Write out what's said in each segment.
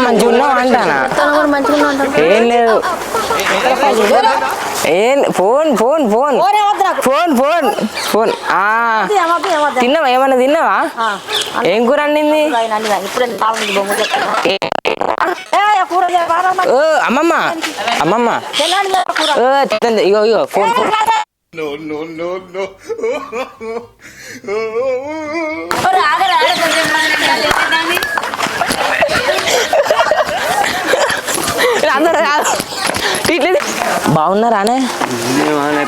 మంచిగా ఉన్నావు అంటానా? ఏం లేదు. ఏం phone phone phone phone phone phone. తిన్నావా? ఏమన్నా తిన్నావా? ఏం కూర వండింది? అమ్మమ్మ అమ్మమ్మ ఇగో ఇగో ఫోన్ ఫోన్. అందరూ బాగున్నారానే?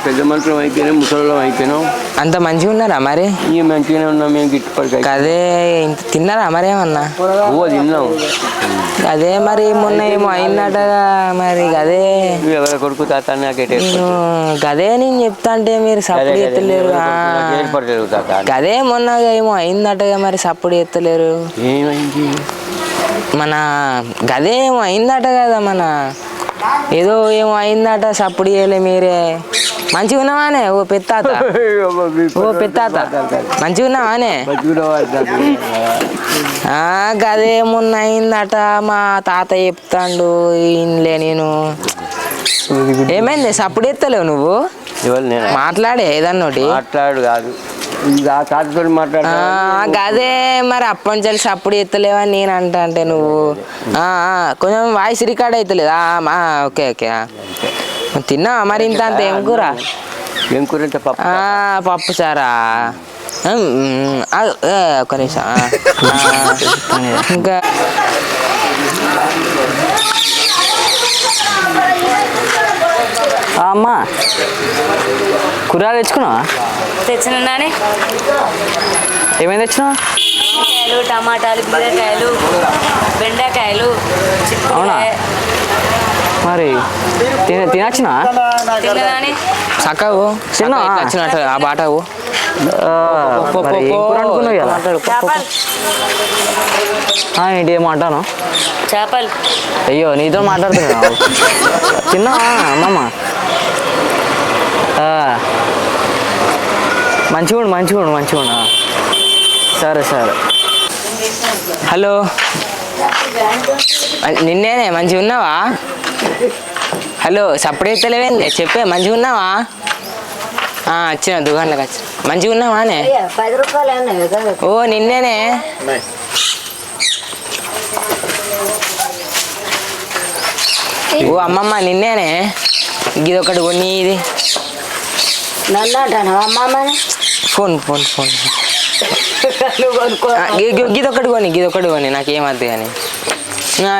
పెద్ద మనుషులు అయిపోయినా ముసలిలో అయిపోయినాం. అంత మంచిగా ఉన్నారా మరి? మంచిగానే ఉన్నాం మేము. గిట్టుపడి అదే తిన్నారా మరేమన్నా? తిన్నాం. అదే మరి మొన్న ఏమో అయిందటగా మరి. అదే ఎవరి కొడుకు తాత అదే నేను చెప్తా అంటే మీరు సప్పుడు ఎత్తలేరు. అదే మొన్న ఏమో అయిందటగా మరి సప్పుడు ఎత్తలేరు. ఏమైంది? మన గదే ఏమో అయిందట కదా, మన ఏదో ఏమో అయిందట సప్పుడు చేయలే మీరే. మంచిగా ఉన్నావానే? ఓ పెత్తాత, ఓ పెత్తాత మంచిగా ఉన్నావానే? గదే మొన్న అయిందట మా తాత చెప్తాండు. ఇన్లే నేను. ఏమైంది సప్పుడు ఎత్తలేవు నువ్వు? మాట్లాడే ఏదన్నోటి మాట్లాడు. కాదు గదే మరి అప్పటి నుంచి సప్పుడు ఎత్తలేవని నేను అంటా. అంటే నువ్వు కొంచెం వాయిస్ రికార్డ్ అవుతలేదా? Okay okay. తిన్నావా మరి? ఇంత అంత ఏం కూర? ఏం కూర? పప్పు చారా? ఒక్క నిమిషం. ఇంకా అమ్మా కూరగాయలు తెచ్చుకున్నావా? తెచ్చినానే. ఏమేమి తెచ్చినావా? టమాటాలు, బీరకాయలు, బెండకాయలు. అవునా? మరి తినచ్చినా? తిన్నదాని చక్కవు వచ్చినట్టు ఆ బాటవు ఏంటి ఏమంటాను? చేపలు. అయ్యో నీతో మాట్లాడుతున్నావు. తిన్నావా అమ్మమ్మ? మంచిగా మంచిగా మంచిగా. సరే సరే. హలో, నిన్నేనే. మంచిగా ఉన్నావా? హలో, సప్పుడు ఎత్తలేవేంది? చెప్పే మంచిగా ఉన్నావా? వచ్చిన దుకాణంలోకి వచ్చిన. మంచిగా ఉన్నావానే? ఓ నిన్నేనే. ఓ అమ్మమ్మ నిన్నేనే. ఇది ఒకటి కొన్ని. ఇది ఫోన్ ఫోన్ ఫోన్. గిదొక్కటి కొని, గిదొక్కటి కొని. నాకేమద్దు కానీ.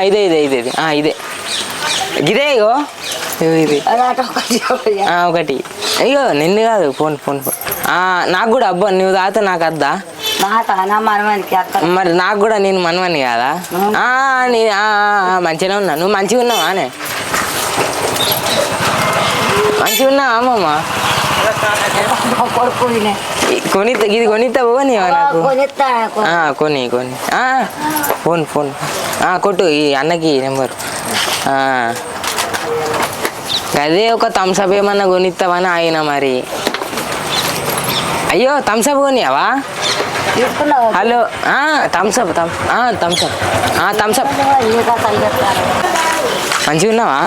ఇదే ఇదే ఇదే ఇదే ఇదే గిదే. ఇగో ఇది ఒకటి. అయ్యో నిన్ను కాదు. Phone phone phone. నాకు కూడా. అబ్బా నువ్వు తాగితే నాకు వద్దా? మరి నాకు కూడా. నేను మనవని కాదా? మంచిగా ఉన్నా. నువ్వు మంచిగా ఉన్నావా అనే? మంచిగా ఉన్నావా అమ్మమ్మ? కొనిస్తా. ఇది కొనిస్తా పోనీ నాకు. కొని కొని. ఫోన్ ఫోన్ కొట్టు ఈ అన్నకి నెంబరు. అదే ఒక థమ్స్అప్ ఏమన్నా కొనిస్తావని ఆయన మరి. అయ్యో థమ్స్అప్ కొనియావా? Hello, Thums Up Thums Up Thums Up. మంచిగా ఉన్నావా?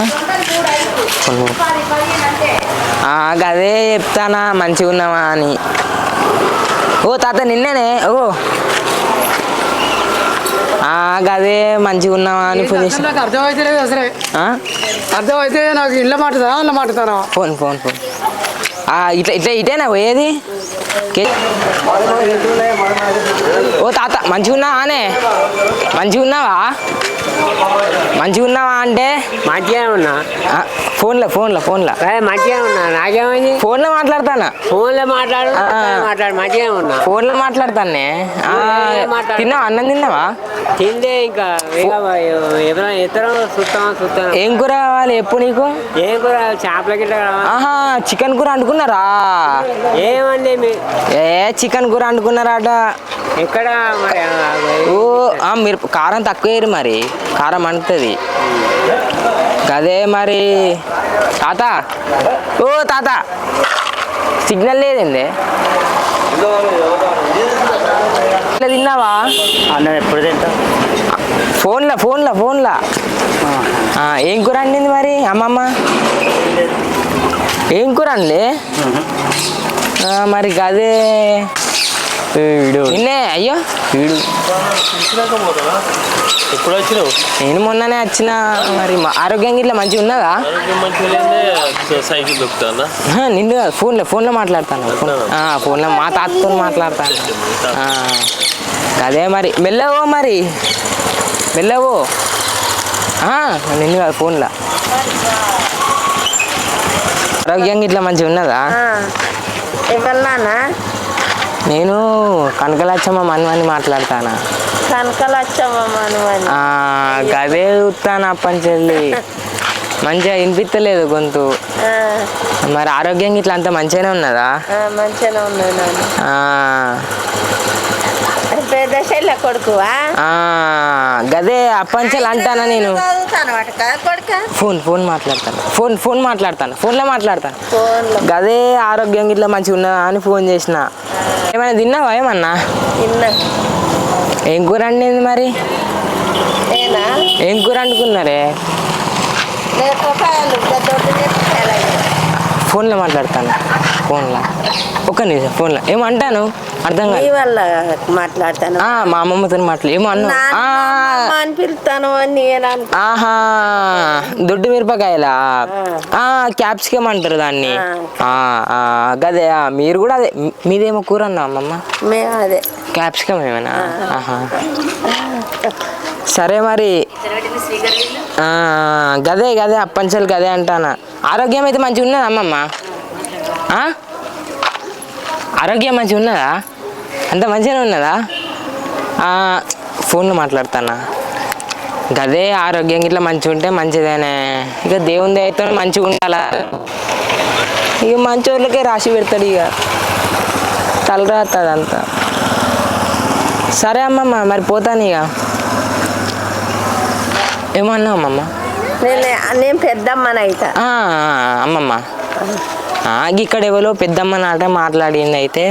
అదే చెప్తానా మంచిగా ఉన్నావా అని. ఓ తాత నిన్నేనే. ఓ గదే మంచిగా ఉన్నావా అని ఫోన్ చేసి. అర్థమైతే అసలే అర్థమైతే నాకు ఇళ్ళ మాట్లాడతా అలా మాట్లాడతారా? Phone phone phone. ఇట్లా ఇట్లా ఇటేనా పోయేది? ఓ తాత మంచిగా ఉన్నావా అనే? మంచిగా ఉన్నావా? మంచిగా ఉన్నావా అంటే మంచిగా ఉన్నా. ఫోన్లో ఫోన్లో ఫోన్లో మంచిగా ఉన్నా. నాకేమైంది? ఫోన్లో మాట్లాడతానా. ఫోన్లో మాట్లాడు. మంచిగా ఉన్నా. ఫోన్లో మాట్లాడతానే. తిన్నావా? అన్నం తిన్నావా? తిందే. ఇంకా ఎవరైనా ఎత్తడం చూస్తాం. ఏం కూర కావాలి ఎప్పుడు నీకు? ఏం కూర? చేపల గిట్ల. చికెన్ కూర వండుకున్నారా? ఏమండి చికెన్ కూర వండుకున్నారట. ఎక్కడ మరి? ఓ మీరు కారం తక్కువ వేయరు మరి. కారం అంటుతుంది అదే మరి. తాత, ఓ తాత సిగ్నల్ లేదండి. తిన్నావా? అన్న ఎప్పుడు తింటా? ఫోన్లా ఏం కూర అండింది మరి అమ్మమ్మ? ఏం కూర అండి? మరి గదే నిన్నే అయ్యో వీడు ఎప్పుడు వచ్చినావు? నేను మొన్ననే వచ్చిన. మరి ఆరోగ్యంగా ఇట్లా మంచిగా ఉన్నదా? సైకిల్ దొక్కుతా నిన్ను కాదు, ఫోన్లో మాట్లాడతాను. ఫోన్లో మా తాతతో మాట్లాడతాను. అదే మరి మెల్లవో నిన్ను కాదు ఫోన్లో. ఆరోగ్యంగా ఇట్లా మంచిగా ఉన్నదా? ఎవరినానా? నేను కనకలచ్చమ్మ మనవని మాట్లాడతానా. కనకలచ్చమ్మ మనవని? గదే చూస్తాను అప్పంచెల్లి. మంచిగా వినిపించలేదు గొంతు. మరి ఆరోగ్యంగా ఇట్లా అంత మంచిగానే ఉన్నదా? మంచిగానే ఉన్నది నాన్న. పెద్ద చెల్లె కొడుకువా? గదే అప్పంచెలు అంటానా నేను. ఫోన్ మాట్లాడతాను. ఫోన్లో మాట్లాడతాను. గదే ఆరోగ్యంగా ఇట్లా మంచిగా ఉన్నదా అని ఫోన్ చేసిన. ఏమైనా తిన్నావా? ఏమన్నా తిన్నా. ఏం కూర అండింది మరి? ఏం కూర వండుకున్నారే? ఫోన్లో మాట్లాడతాను. ఒక్క నిమిషం ఫోన్లో ఏమంటాను అర్థం కాదు. వల్ల మాట్లాడతాను. మా అమ్మమ్మతో ఏమో అన్నా అని పిలుస్తాను. ఆహా దొడ్డు మిరపకాయలా? క్యాప్సికమ్ అంటారు దాన్ని. గదే మీరు కూడా అదే. మీదేమో కూర అన్నా అమ్మమ్మ? మేము అదే క్యాప్సికమ్ ఏమైనా? సరే మరి గదే అప్పంచలు గదే అంటానా. ఆరోగ్యం అయితే మంచిగా ఉన్నదా అమ్మమ్మ? ఆరోగ్యం మంచిగా ఉన్నదా? అంత మంచిగానే ఉన్నదా? ఫోన్లో మాట్లాడతానా. గదే ఆరోగ్యం ఇట్లా మంచిగా ఉంటే మంచిదేనే. ఇక దేవుని దయతో మంచిగా ఉండాలా. ఇక మంచి వాళ్ళకే రాసి పెడతాడు. ఇక తలరాత అదంతా. సరే అమ్మమ్మ మరి పోతాను ఇక. ఏమన్నా అమ్మమ్మ? నేను పెద్దమ్మని అయితే. అమ్మమ్మ ఇక్కడ ఎవరో పెద్దమ్మ నాట మాట్లాడింది అయితే.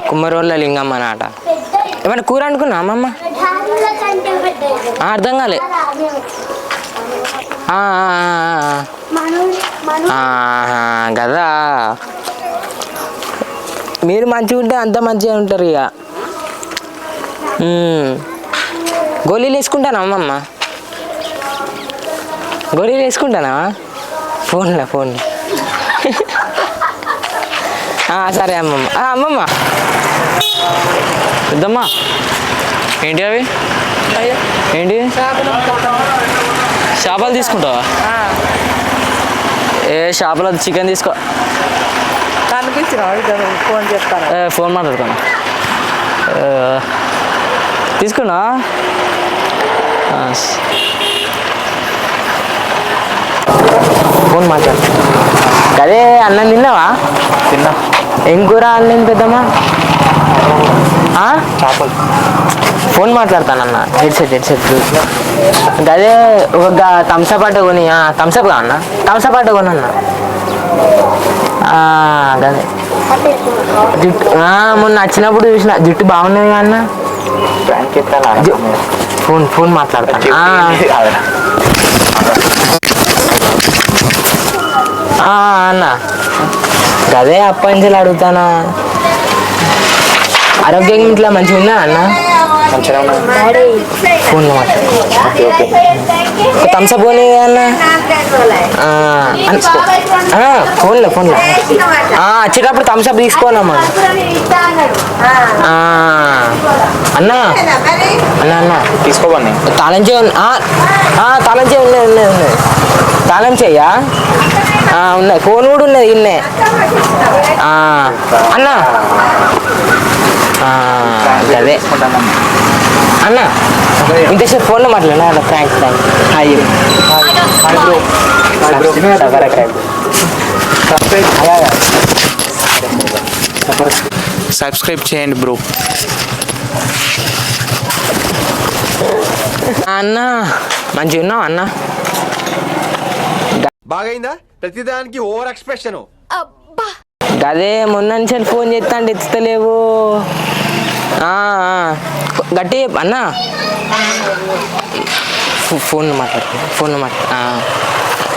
కుమ్మరోళ్ళ లింగమ్మ నాట. ఏమన్నా కూర అనుకున్నా అమ్మమ్మ? అర్థం కాలే. కదా మీరు మంచిగా ఉంటే అంత మంచిగా ఉంటారు. ఇక గోళీలు వేసుకుంటానా అమ్మమ్మ? గోళీలు వేసుకుంటానా? ఫోన్లో సరే అమ్మమ్మ. అమ్మమ్మ పెద్దమ్మా ఏంటి అవి? ఏంటి చేపలు తీసుకుంటావా? చేపలు చికెన్ తీసుకో. కనిపించిన ఫోన్ చెప్తాను. ఫోన్ మాట్లాడుతాను. తీసుకున్నా. ఫోన్ మాట్లాడు. అదే అన్నం తిన్నావా? తిన్నా. ఏం కూర అన్నం పెద్దమ్మా? చేపలు. ఫోన్ మాట్లాడతానన్న. హెడ్సెట్ అదే ఒక థమ్సప్ అట్ట కొని. థమ్సప్ కా అన్న? థమ్సప్ అట్ట కొని అన్న. అదే జుట్టు మొన్న వచ్చినప్పుడు చూసిన జుట్టు బాగున్నది అన్న. ఫోన్ మాట్లాడతాను అన్న. అదే అప్పంచెలు అడుగుతానా. ఆరోగ్యం ఇట్లా మంచిగా ఉన్నా అన్న? ఫోన్లో మాట్లాడు. థమ్సప్ కొని అన్న. ఫోన్లో వచ్చేటప్పుడు థమ్సప్ తీసుకోనమ్మా. అన్న తీసుకోవాలి. తాళం చేయి ఉన్నది. తాళం చెయ్యా ఉన్నది. ఫోన్ కూడా ఉన్నది ఇన్నే అన్న. అదే అన్న ఇంతసేపు ఫోన్లో మాట్లాడినా. థ్యాంక్స్. సబ్స్క్రైబ్ చేయండి బ్రో. అన్న మంచిగా ఉన్నావు అన్న? బాగైందా? ప్రతిదానికి ఓవర్ ఎక్స్ప్రెషన్. అదే మొన్న నుంచి ఫోన్ చేస్తా అంటే ఎత్తుతలేవు. గట్టి అన్నా ఫోన్ మాట్లాడు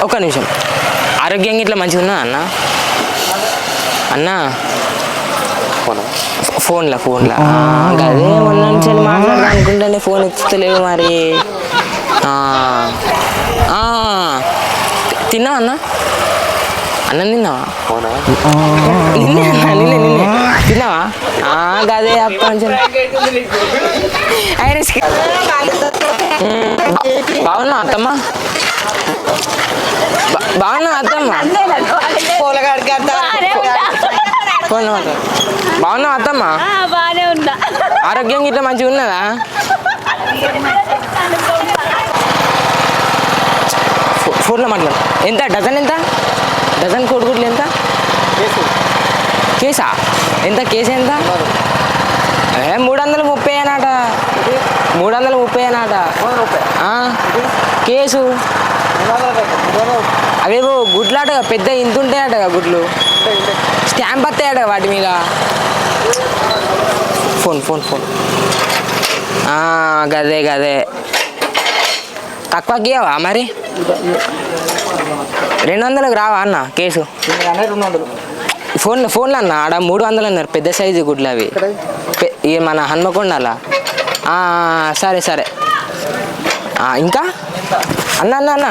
ఒక్క నిమిషం. ఆరోగ్యంగా ఇట్లా మంచిగా ఉన్నా అన్న అన్నా ఫోన్లో అదే మొన్న నుంచి మాట్లాడదా అనుకుంటానే ఫోన్ ఎత్తుతలేవు మరి. తిన్నావా అన్న? అన్నం తిన్నావా? నిన్నే తిన్నావా? గదే అప్పటి బాగున్నా అత్తమ్మ? బాగున్నా అత్తమ్మ? బాగున్నావా అత్తమ్మ? బాగానే ఉందా? ఆరోగ్యం ఇట్లా మంచిగా ఉన్నదా? ఫోన్లో మాట్లాడు. ఎంత డజన్ కోడిగుడ్లు ఎంత? కేసా ఎంత? కేసు ఎంత? 330 అనాట. 330 అనాట కేసు. అవేవో గుడ్లాట పెద్ద ఇంత ఉంటాయట గుడ్లు, స్టాంప్ వస్తాయట వాటి మీద. ఫోన్ గదే తక్కువకి ఇవ్వవా మరి? 200కి రావా అన్న కేసు? ఫోన్లో అన్న ఆడ 300 అన్నారు పెద్ద సైజు గుడ్లు అవి. మన హన్మకొండలా. సరే ఇంకా అన్న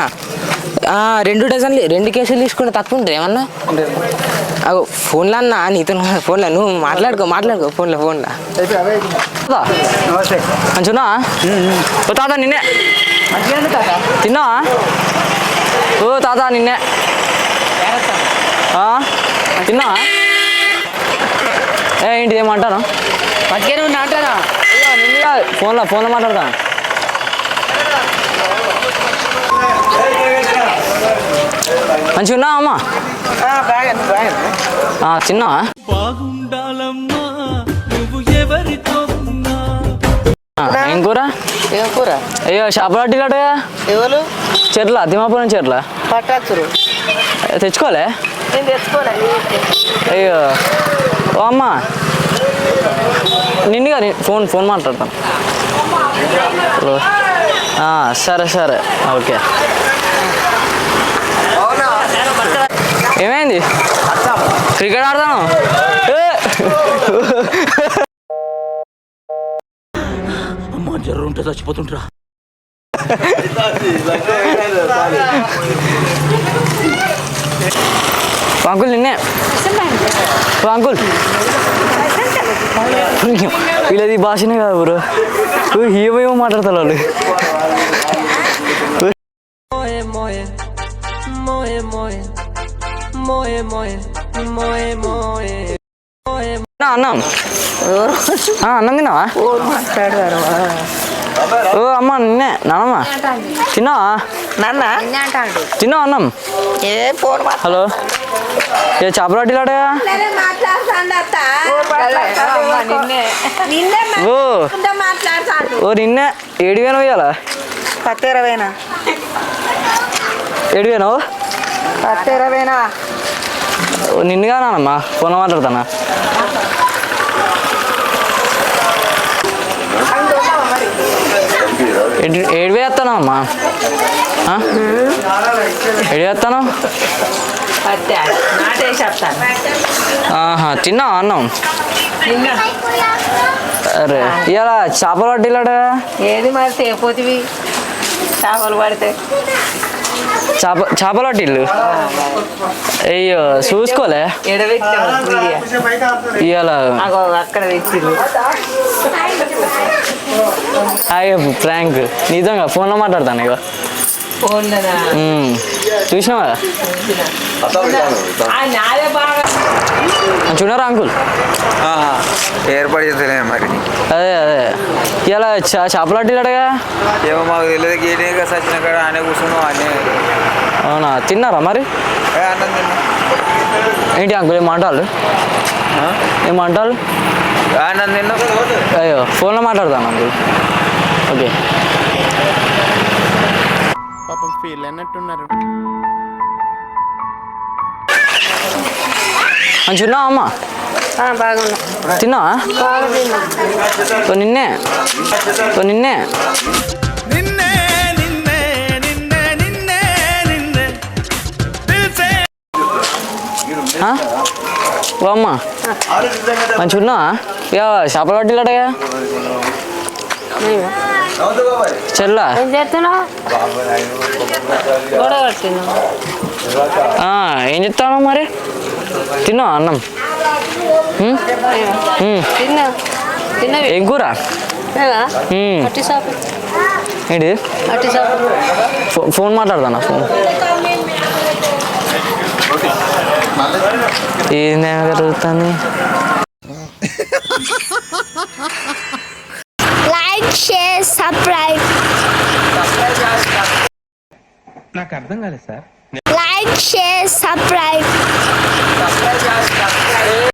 2 డజన్లు 2 కేసులు తీసుకుంటే తక్కువ ఉంటుంది ఏమన్నా? ఫోన్లో అన్న నీతో ఫోన్లో నువ్వు మాట్లాడుకో ఫోన్లో మంచిగా ఓ తాత నిన్నే తిన్నావా? ఓ తాత నిన్నే తిన్నావా? ఏంటి ఏమంటాను? మంచిగానే ఉన్నా అంటారా? ఫోన్లో మాట్లాడతా. మంచిగా ఉన్నావా అమ్మా? తిన్నావా? ఏం కూర? అయ్యో షాపులాటిలాటగా ఎవరు? చెట్ల తిమ్మాపురం చెట్ల పట్టాచురు తెచ్చుకోలే? నేను తెచ్చుకోలే. అయ్యో ఓ అమ్మా నిన్నుగా ఫోన్ మాట్లాడతాను. సరే ఓకే. ఏమైంది? క్రికెట్ ఆడతాను. జర్రు ఉంటే చచ్చిపోతుంటరా. అంకుల్ నిన్నే అంకుల్ వీళ్ళది భాషనే కాదు బ్రో, ఏమేమో మాట్లాడతారు వాళ్ళు. అన్నం తిన్నావా? ఓ అమ్మ నిన్నే నానమ్మ తిన్నావా? తిన్నావా అన్నం? హలో చేపలాటిలాడా? ఓ నిన్నే 7,000 ఇయ్యాలా? 10,20 7,000 10,20 నిన్నుగా నానమ్మా ఫోన్ మాట్లాడతానా? ఏడు వేస్తాను అమ్మా. ఏడు వేస్తాను. తిన్నావా అన్నం? అరే ఇవాళ చేపలు పట్టిలాడా? ఏది మరి తేపోతివి చేపలు పడితే చేపలు పట్టిల్లు? అయ్యో చూసుకోలే ఇవాళ అక్కడ తెచ్చిరు. అయ్యో ఫ్రాంక్ నిజంగా ఫోన్లో మాట్లాడతాను ఇక. చూసినావా? చూడరా అంకుల్ ఏర్పడి మరి అదే ఇలా చేపలు పట్టిలాడగా? ఏమో మాకు తెలియదు. గేటే సచిన కాడ ఆనే కూర్చున్నావు అనే. అవునా? తిన్నారా మరి? అన్నం తిన్నా. ఏంటి అంకుల్ ఏమంటారు? ఏమంటారు? అన్నం తిన్నా. అయ్యో ఫోన్లో మాట్లాడతాను అంకుల్. ఓకే పాపం ఫీల్ అన్నట్టున్నారు. మంచిగా ఉన్నావా అమ్మ? బాగున్నా తిన్నావా బాగా తిన్నా ఓ నిన్నే ఓ నిన్నే ఆ? ఓ అమ్మ మంచిగా ఉన్నావా ఇక చేపలు పట్టిల్లటగా చెల్లా ఏం చేస్తున్నావు గొడవ పట్టినావు ఏం చెప్తాను మరి తిన్నావా అన్నం తిన్నా తిన్నవి ఏం కూర అట్టి షాపు ఏంటి అట్టి షాపు ఫోన్ మాట్లాడతానా ఫోన్ ఏంది జరుగుతుంది లైక్ షేర్ సబ్స్క్రైబ్ నాకు అర్థం కాలేదు సార్ లైక్ షేర్ సబ్స్క్రైబ్